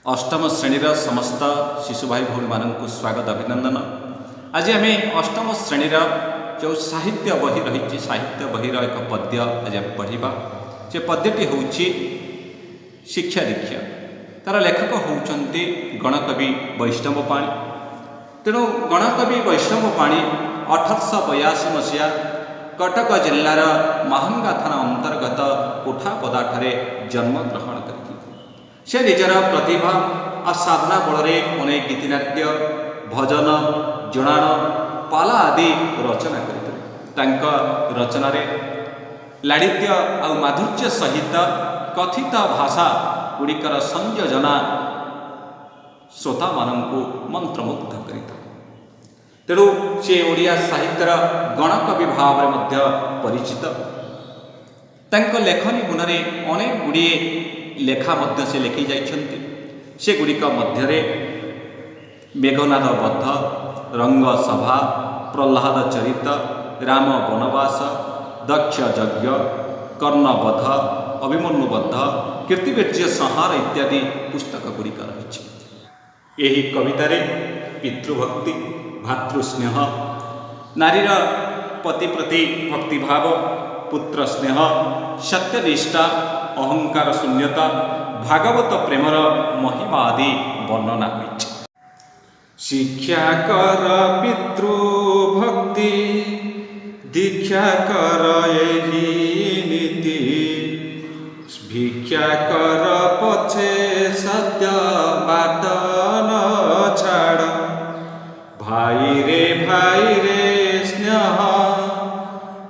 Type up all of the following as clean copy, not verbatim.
अष्टम श्रेणीर समस्त शिशु भाई भौणी मानक स्वागत अभिनंदन। आज आम अष्टम श्रेणीर जो साहित्य बही रही साहित्य बहीर एक पद्य आज पढ़ा। से पद्यटी हूँ शिक्षा दीक्षा। तार लेखक होउचंती गणकवि वैष्णव पाणी। तेणु गणकवि वैष्णव पाणी 1882 मसीहा कटक जिलार महांगा थाना अंतर्गत कोठापदाठारे जन्म ग्रहण कर से निजर प्रतिभा आ साधना बल अनेक गीतिनाट्य भजन जणाण पाला आदि रचना करते। रचन लाड़ित्य आ माधुर्य सहित कथित भाषा गुड़िकर संयोजना श्रोता मानू मंत्रमुग्ध करता। तेणु से ओडिया साहित्यर गणकवि भाव में परिचित। लेखनी गुण में अनेक गुड़िए लेखा मध्य से लिखि जाइछन्ति। से गुड़िक मध्य मेघनाद बद्ध, रंग सभा, प्रह्लाद चरित, राम वनवास, दक्ष यज्ञ, कर्णबध, अभिमन्युबद्ध, कीर्तिवीर्य संहार इत्यादि पुस्तक गुड़िक रही। यही कवितारे पितृभक्ति, भातृस्नेह, नारीर पति प्रति भक्तिभाव, पुत्र स्नेह, सत्यनिष्ठा, अहंकार शून्यता, भागवत प्रेमर महिमा आदि वर्णना होइछि। शिक्षा कर पितृभक्ति, दीक्षा कर एही नीति, भिक्षा कर पछे सत्य बाट न छाड़, भाई रे स्नेह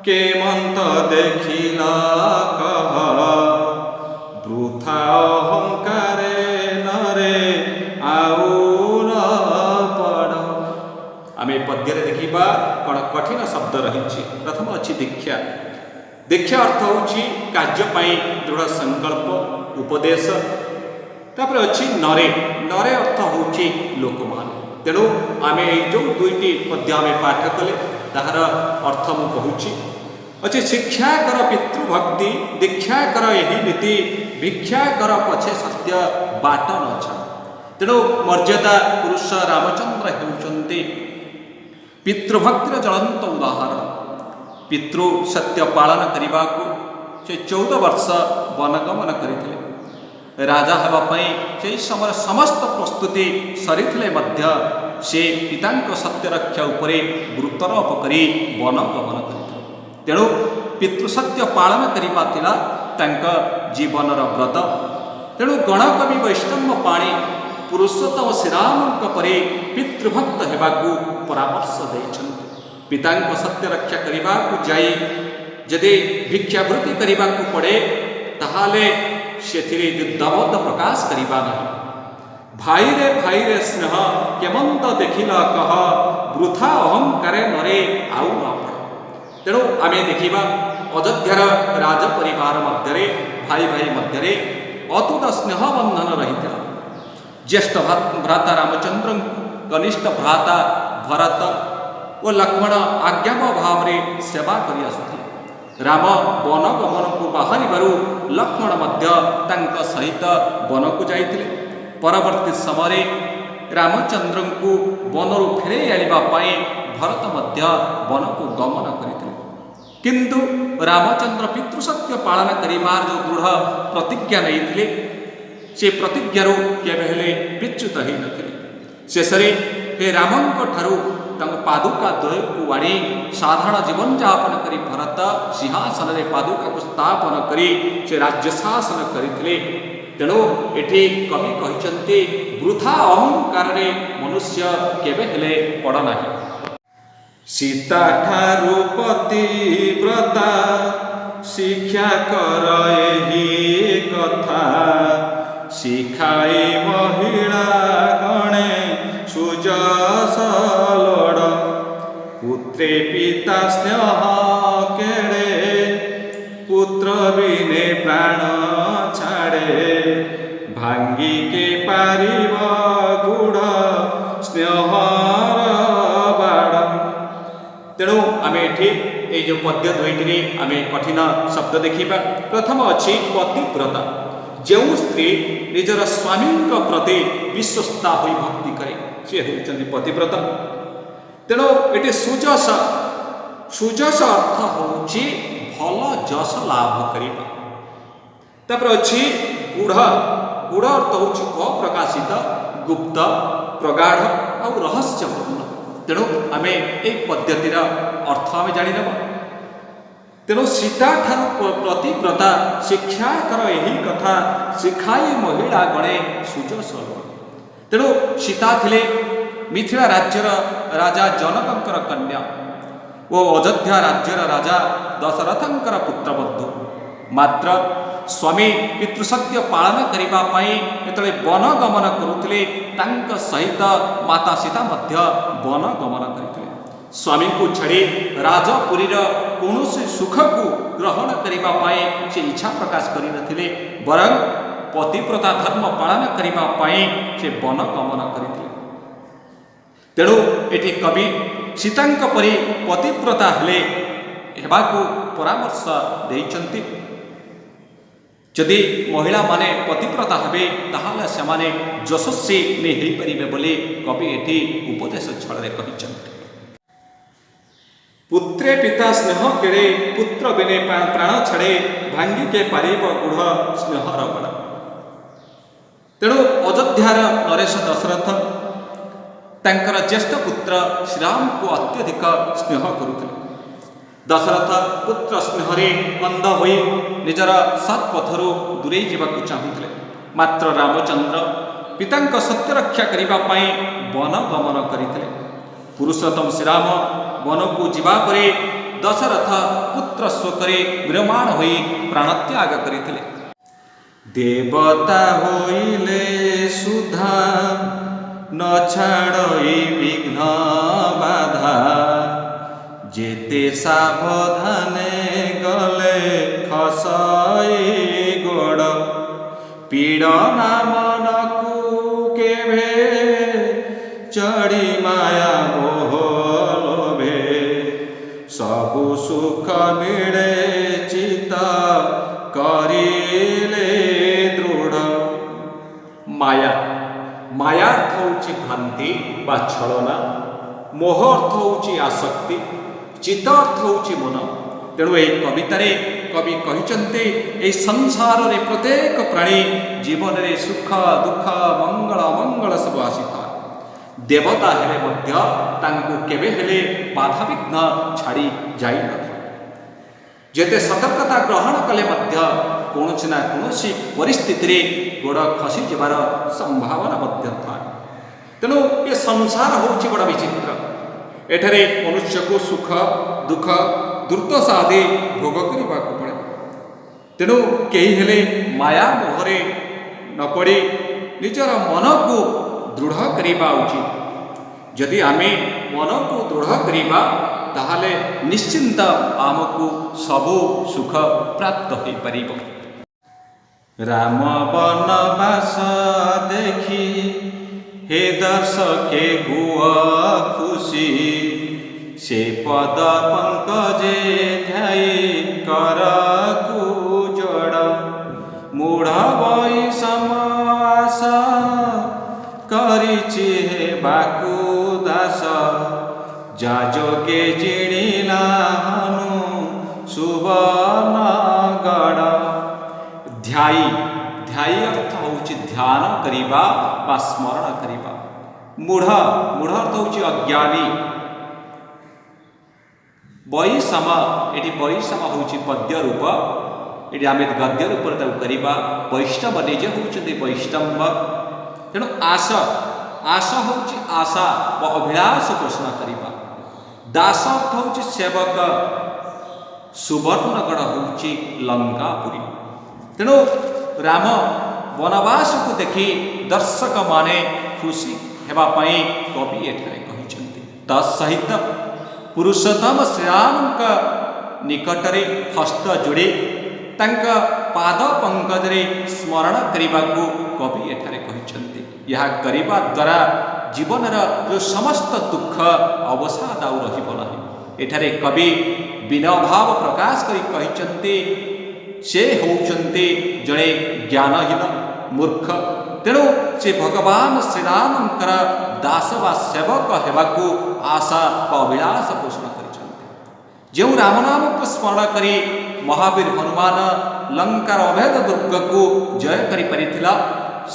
के मंत देखिला कह, वृथा अहंकारे नरे आउ न पड़। आम पद्य देखा कौन कठिन शब्द रही। प्रथम अच्छी दीक्षा। दीक्षा अर्थ होची कार्यपाई दृढ़ संकल्प उपदेश। तापर अच्छी नरे। नरे अर्थ होची लोकमान। तेणु आम जो दुईटी पद्य आम पाठ कले ताहार अर्थ मु कहूची। अच्छे शिक्षा कर पितृभक्ति, दीक्षा कर यही नीति, भिक्षा कर पछे सत्य बाट न छाड़। तेणु मर्यादा पुरुष रामचंद्र होउचंती पितृभक्तिर ज्वलंत उदाहरण। पितृ सत्य पालन करने से 14 वर्ष वनगमन करते। राजा हेबाई से समय समस्त प्रस्तुति सरीथिले मध्य से पितांक सत्य रक्षा उपरे गुरुत्वारोप करी वनगमन करते। तेणु पितृसत्य पालन करने जीवनर व्रत। तेणु गणकवि वैष्णव पाणी पुरुषोत्तम श्रीराम परे पितृभक्त होगाकू परामर्श देइछन्ति। पितांक सत्य रक्षा करने जाई जदि भिक्षावृत्ति करने पड़े ताहाले सेथिरे युद्धबोध प्रकाश करिबा नहीं। भाई रे स्नेह केमंत देखिला कह, वृथा अहंकार नरे आउ न पड़। तेणु आम देखा अयोध्यार राज परिवार मध्य भाई मध्य अतुट स्नेह बंधन रही। ज्येष्ठ भ्राता रामचंद्र, कनिष्ठ भ्राता भरत और लक्ष्मण आज्ञाव भाव में सेवा कर राम वन गमन को बाहर लक्ष्मण मध्य सहित वन को जाते। परवर्ती समय रामचंद्र को वनरू फेरे आने भरत मध्य वन को गमन करते। किंतु रामचंद्र पितृसत्य पालन करिबार जो दृढ़ प्रतिज्ञा नहीं से प्रतिज्ञारू केबेले विच्युत ही नथिले। शेषरे हे रामंक ठारू पादुका द्वय को आनी साधारण जीवन यापन करी भरत सिंहासन में पादुका को स्थापन करी से राज्य शासन करते। तेणु एठी कवि कहिचंती वृथा अहंकार रे मनुष्य केबे हेले पड़ नाही। सीता ठारू पतिव्रता, शिक्षा कर एही कथा, शिखाई महिला गणे सुजस लड़, पुत्रे पिता स्नेह केड़े, पुत्र बिने प्राण छाड़े, भांगी के पारिब गुड़ स्नेहर बाड़। तेणु आम ये जो पद्य दुईटी आम कठिन शब्द देखा। प्रथम अच्छी पतिव्रता। जो स्त्री निजर स्वामी प्रति विश्वस्ता हो भक्ति करे सी होती पतिव्रता। तेणु ये सुजस सुजस अर्थ हूँ भल जस लाभ करवा। तापर अच्छी गुढ़ गुढ़ अर्थ हूँ अप्रकाशित गुप्त प्रगाढ़ आ रहस्यपूर्ण। तेणु आम ये पद्धतिर अर्थ आम जाणीने। तेणु सीता ठारू प्रतिव्रता शिक्षाकर यही कथा शिखाई महिला गणे सुजस। तेणु सीता थिले मिथिला राज्यर राजा जनकंकर कन्या ओ अयोध्या राज्यर राजा दशरथंकर पुत्रबधू। मात्र स्वामी पितृसत्य पालन करने जो वन गमन करुले सहित माता सीता वन गमन करते। स्वामी को छाड़ी राजपुरी कौन सुख को ग्रहण करने से इच्छा प्रकाश करते बरं पतिव्रता धर्म पालन करने से वन गमन करते। तेणु ये कवि सीता परी पतिव्रता हेले हेबाकु परामर्श देइचंती। जदि महिला माने पतिव्रता हेबे ताहाले सेमाने यशस्वी नहीं हो पारिबे बोली कवि एठी उपदेश छଳରେ कहिचंती। पुत्रे पिता स्नेह केड़े पुत्र बिने प्राण छड़े भांगी के पारिब गुढ़ स्नेहर बड़। तेणु अयोध्यार नरेश दशरथ तांकर ज्येष्ठ पुत्र श्रीराम को अत्यधिक स्नेह करुଥିଲେ। दशरथ पुत्र स्नेहरे अंध हो निजर सत्पथरु दूरे जावाक चाहूले। मात्र रामचंद्र पिता सत्य रक्षा करने वन गमन करते। पुरुषोत्तम श्रीराम वन को जीवा परे दशरथ पुत्र शोकरे विरमाण हो प्राणत्याग करते। देवता होइले सुधा न छाड़ई विघ्न बाधा जेते सावधाने गले खसई गोड़ पीड़ना मन को केभे चढ़ी माया मोह लोभे सबु सुख मिले चिता करिले दृढ़। माया माया अर्थ होची भ्रांति बा छलना, मोह अर्थ होची आसक्ति, चित्त अर्थ होची मन। तेणु ये कवितारे कवि कहिचंते ए संसार रे प्रत्येक प्राणी जीवन रे सुख दुख मंगल अमंगल सब आसीथा। देवता हेले मध्य तांको केबे हेले बाधा विघ्न छाड़ी जाई न। जेते सतर्कता ग्रहण कले मध्य कौनसी ना कौनसी परिस्थिति रे गोड़ खसी जबार संभावना मध्य था। तेणु ये संसार होची बड़ा विचित्र। एठारे मनुष्य को सुख दुख दुर्दशा आदि भोग करने को पड़े। तेणु कई हेले माया मोहरे न पड़ी निजर मन को दृढ़ करवा उचित। जदि आमे मन को दृढ़ करवा ताहले निश्चिंत आमको सबु सुख प्राप्त हो पारिबो। राम वनवास देखी हे दर्शके हुआ खुशी से पद पंकजे ध्याई कर कुजड़ मूढ़ बई समास करिछि हे बाकु दास जाजोगे जिणिला हनु सुवर्ण गड़। ध्याई ध्याई अर्थ होची ध्यान करिबा बा स्मरण करिबा। मूढ़ मूढ़ अर्थ होची अज्ञानी। वैषम ये वैषम होची पद्य रूप ये आम गद्य रूप करवा। वैष्णव निजे होती वैष्णव। तेणु आस आस होची आशा व अभिलाष पोषण करवा। दास अर्थ होची सेवक। सुवर्णगढ़ होची लंकापुरी। तेणु राम वनवास को देखी दर्शक माने खुशी हेबापाई कवि एठारे कहिछन्ति। तत्सहित पुरुषोत्तम श्रीराम निकटरे हस्त जोड़े तांका पाद पंकजरे स्मरण करने को कवि एठारे कहिछन्ति। यह करने द्वारा जीवनर जो समस्त दुख अवसाद आउ रहिब नाही। एठारे कवि विनय भाव प्रकाश करी कहिछन्ति ସେ ହେଉଛନ୍ତି ଜଣେ ଜ୍ଞାନହୀନ ମୂର୍ଖ। ତେଣୁ ସେ ଭଗବାନ ଶ୍ରୀରାମଙ୍କର ଦାସ ବା ସେବକ ହେବାକୁ ଆଶା ବା ଅଭିଳାଷ ପୋଷଣ କରିଛନ୍ତି। ଯେଉଁ ରାମ ନାମକୁ ସ୍ମରଣ କରି ମହାବୀର ହନୁମାନ ଲଙ୍କାର ଅଭେଦ ଦୁର୍ଗକୁ ଜୟ କରିପାରିଥିଲା,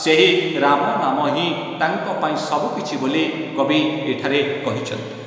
ସେହି ରାମ ନାମ ହିଁ ତାଙ୍କ ପାଇଁ ସବୁକିଛି ବୋଲି କବି ଏଠାରେ କହିଛନ୍ତି।